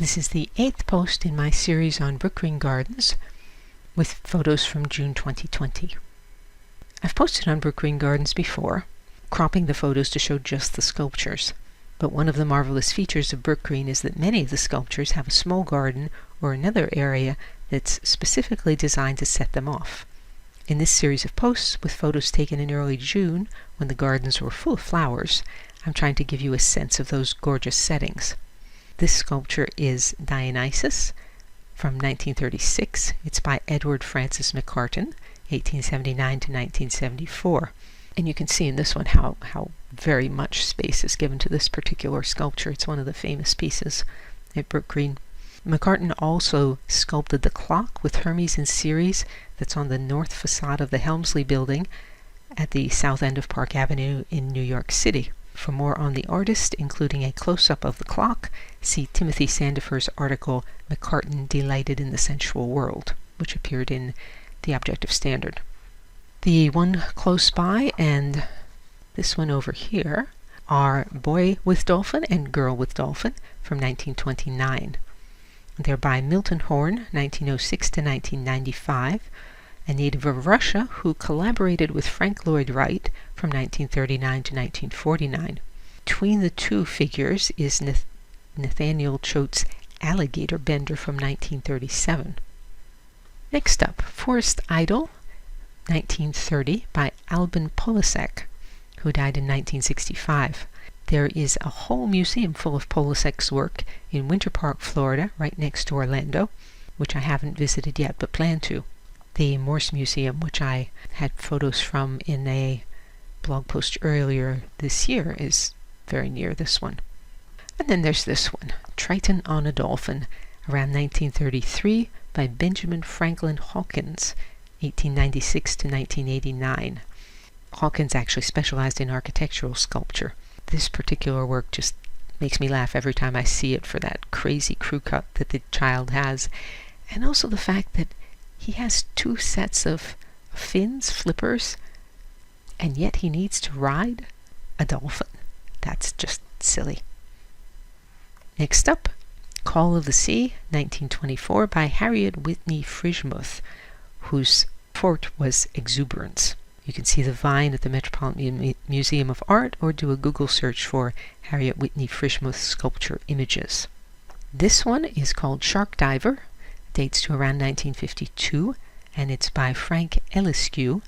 This is the 8th post in my series on Brookgreen Gardens with photos from June 2020. I've posted on Brookgreen Gardens before, cropping the photos to show just the sculptures. But one of the marvelous features of Brookgreen is that many of the sculptures have a small garden or another area that's specifically designed to set them off. In this series of posts, with photos taken in early June, when the gardens were full of flowers, I'm trying to give you a sense of those gorgeous settings. This sculpture is Dionysus from 1936. It's by Edward Francis McCartan, 1879 to 1974. And you can see in this one how very much space is given to this particular sculpture. It's one of the famous pieces at Brookgreen. McCartan also sculpted the clock with Hermes and Ceres that's on the north facade of the Helmsley building at the south end of Park Avenue in New York City. For more on the artist, including a close-up of the clock, see Timothy Sandifer's article, McCartan Delighted in the Sensual World, which appeared in the Objective Standard. The one close by and this one over here are Boy with Dolphin and Girl with Dolphin from 1929. They're by Milton Horn, 1906 to 1995, a native of Russia who collaborated with Frank Lloyd Wright from 1939 to 1949. Between the two figures is Nathaniel Choate's Alligator Bender from 1937. Next up, Forest Idol, 1930, by Albin Polasek, who died in 1965. There is a whole museum full of Polasek's work in Winter Park, Florida, right next to Orlando, which I haven't visited yet but plan to. The Morse Museum, which I had photos from in a blog post earlier this year, is very near this one. And then there's this one, Triton on a Dolphin, around 1933, by Benjamin Franklin Hawkins, 1896 to 1989. Hawkins actually specialized in architectural sculpture. This particular work just makes me laugh every time I see it for that crazy crew cut that the child has, and also the fact that he has two sets of fins, flippers, and yet he needs to ride a dolphin. That's just silly. Next up, Call of the Sea, 1924, by Harriet Whitney Frischmuth, whose forte was exuberance. You can see the vine at the Metropolitan Museum of Art or do a Google search for Harriet Whitney Frischmuth sculpture images. This one is called Shark Diver, dates to around 1952, and it's by Frank Eliscu,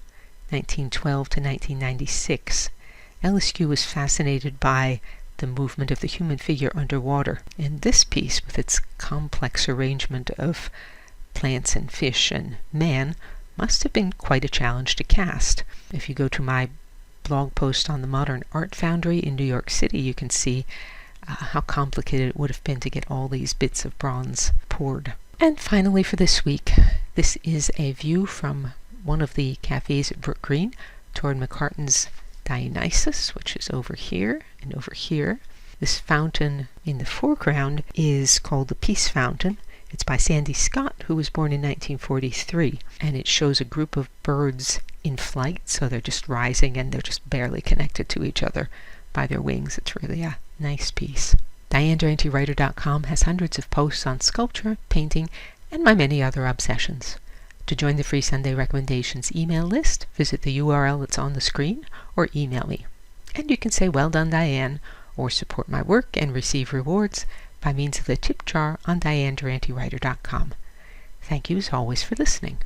1912 to 1996. Eliscu was fascinated by the movement of the human figure underwater, and this piece, with its complex arrangement of plants and fish and man, must have been quite a challenge to cast. If you go to my blog post on the Modern Art Foundry in New York City, you can see how complicated it would have been to get all these bits of bronze poured. And finally for this week, this is a view from one of the cafes at Brookgreen toward McCartan's Dionysus, which is over here and over here. This fountain in the foreground is called the Peace Fountain. It's by Sandy Scott, who was born in 1943, and it shows a group of birds in flight, so they're just rising and they're just barely connected to each other by their wings. It's really a nice piece. DianeDuranteWriter.com has hundreds of posts on sculpture, painting, and my many other obsessions. To join the free Sunday recommendations email list, visit the URL that's on the screen or email me. And you can say, "Well done, Diane," or support my work and receive rewards by means of the tip jar on DianeDuranteWriter.com. Thank you as always for listening.